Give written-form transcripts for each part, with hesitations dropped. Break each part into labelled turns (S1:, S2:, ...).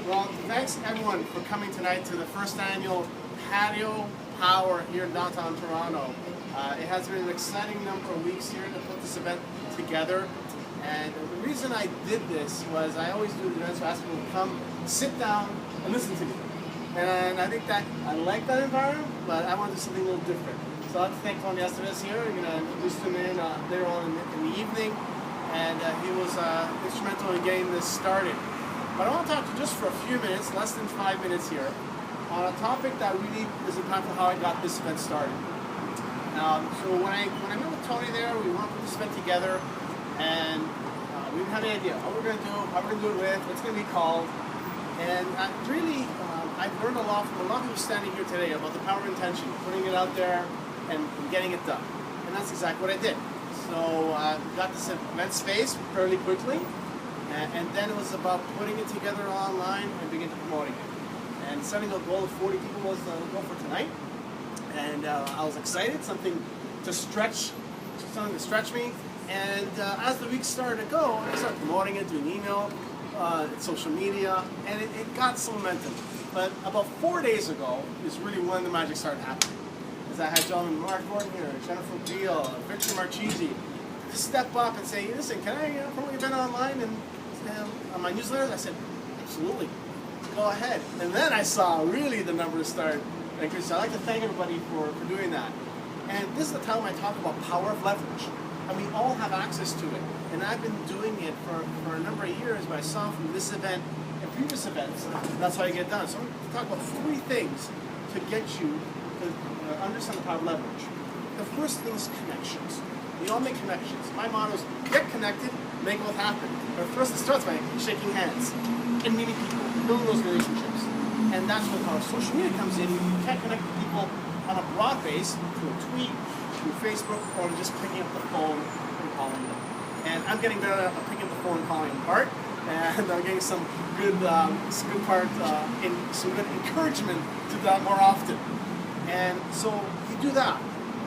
S1: Well, thanks everyone for coming tonight to the first annual Patio Power here in downtown Toronto. It has been an exciting number of weeks here to put this event together. And the reason I did this was I always do events where I ask people to come, sit down, and listen to me. And I think that I like that environment, but I want to do something a little different. So I'd like to thank Tony Estevez here. We're going to introduce him later on in the evening. And he was instrumental in getting this started. But I want to talk to you just for a few minutes, less than 5 minutes here, on a topic that really is impactful how I got this event started. So when I met with Tony there, we wanted to put this event together, and we didn't have any idea what we're going to do, how we're going to do it with, what's going to be called. And I've learned a lot from a lot of people standing here today about the power of intention, putting it out there and getting it done. And that's exactly what I did. So we got this event space fairly quickly. And then it was about putting it together online and beginning promoting it. And setting a goal of 40 people was the goal for tonight. And I was excited, something to stretch me. And as the weeks started to go, I started promoting it, doing email, social media, and it got some momentum. But about 4 days ago is really when the magic started happening. As I had gentlemen Mark Gordon here, Jennifer Beal, Victor Marchese step up and say, listen, can I promote your event online and on my newsletters? I said, absolutely, go ahead. And then I saw really the numbers start increasing. I'd like to thank everybody for doing that. And this is the time I talk about power of leverage. And we all have access to it. And I've been doing it for a number of years, but I saw from this event and previous events, that's how you get done. So I'm going to talk about 3 things to get you to understand the power of leverage. The first thing is connections. We all make connections. My motto is get connected, make what happen. But first it starts by shaking hands and meeting people, building those relationships. And that's where our social media comes in. You can't connect with people on a broad base through a tweet, through Facebook, or just picking up the phone and calling them. And I'm getting better at picking up the phone and calling them apart. And I'm getting some good encouragement to do that more often. And so you do that.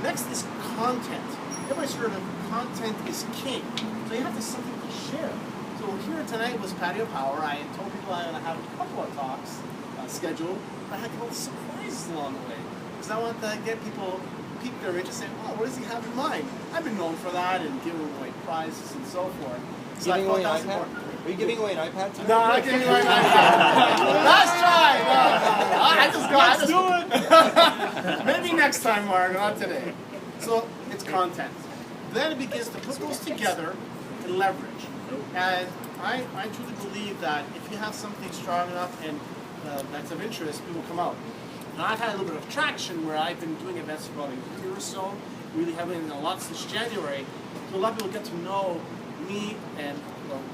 S1: Next is content. Everybody's heard of content is king. So you have to something to share. So here tonight was Patio Power. I told people I'm going to have a couple of talks scheduled. But I had a couple of surprises along the way. Because I want to get people pique their interest and say, oh, what does he have in mind? I've been known for that and giving away prizes and so forth. So
S2: giving away an iPad? Are you giving away an iPad tonight?
S1: No, I'm not giving away an iPad. Last try. No. I just do it. Maybe next time, Mark, not today. So it's content. Then it begins to put those together and leverage. And I truly believe that if you have something strong enough and that's of interest, people come out. Now I've had a little bit of traction where I've been doing events for about a year or so, really having a lot since January. So a lot of people get to know me and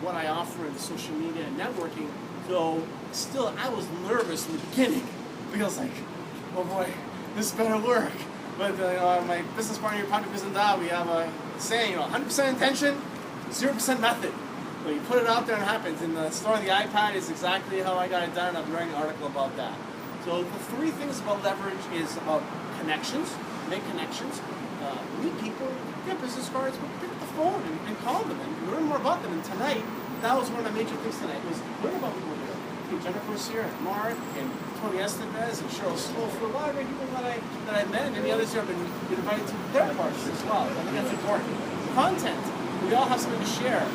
S1: what I offer in social media and networking. So still, I was nervous in the beginning because I was like, oh boy, this better work. But my business partner, Patio Power, we have a saying, 100% intention, 0% method. So you put it out there and it happens. And the story of the iPad is exactly how I got it done. I'm writing an article about that. So the 3 things about leverage is about connections, make connections, meet people, get business cards, pick up the phone and call them and learn more about them. And tonight, that was one of the major things tonight, was learn about people here. Jennifer's here, and Mark, and Tony Estevez, and Cheryl Slow, for a lot of great people that I met, and many others here have been invited to their parties as well. I think that's important. Content. We all have something to share.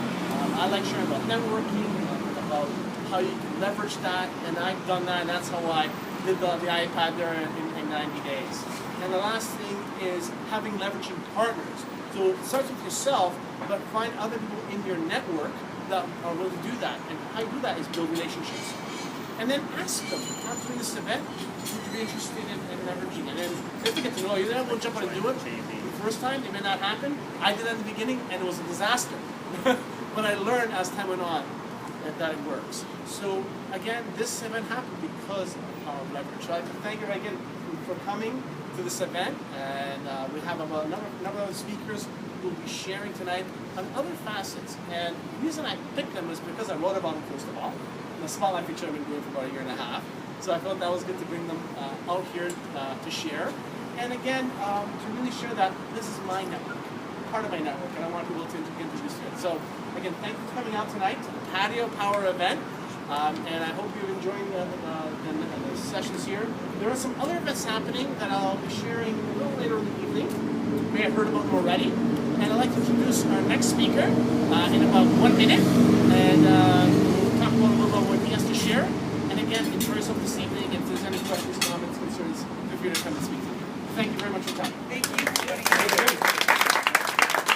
S1: I like sharing about networking, about how you can leverage that, and I've done that, and that's how I did the iPad there in 90 days. And the last thing is having leveraging partners. So it starts with yourself, but find other people in your network that are willing to do that. And how you do that is build relationships. And then ask them, after this event, would you be interested in leveraging? And then if they get to know you, they won't jump on and do it. The first time, it may not happen. I did that in the beginning, and it was a disaster. But I learned as time went on that it works. So again, this event happened because of the power of leverage. So I'd like to thank you again for coming to this event. And we have about a number of other speakers who will be sharing tonight on other facets. And the reason I picked them is because I wrote about them first of all. The spotlight feature I've been doing for about a year and a half. So I felt that was good to bring them out here to share. And again, to really share that this is my network, part of my network, and I want people to get introduced to it. So again, thank you for coming out tonight to the Patio Power event. And I hope you're enjoying the sessions here. There are some other events happening that I'll be sharing a little later in the evening. You may have heard about them already. And I'd like to introduce our next speaker in about 1 minute. And we'll talk about a little about what he has to share. And again, enjoy yourself this evening. If there's any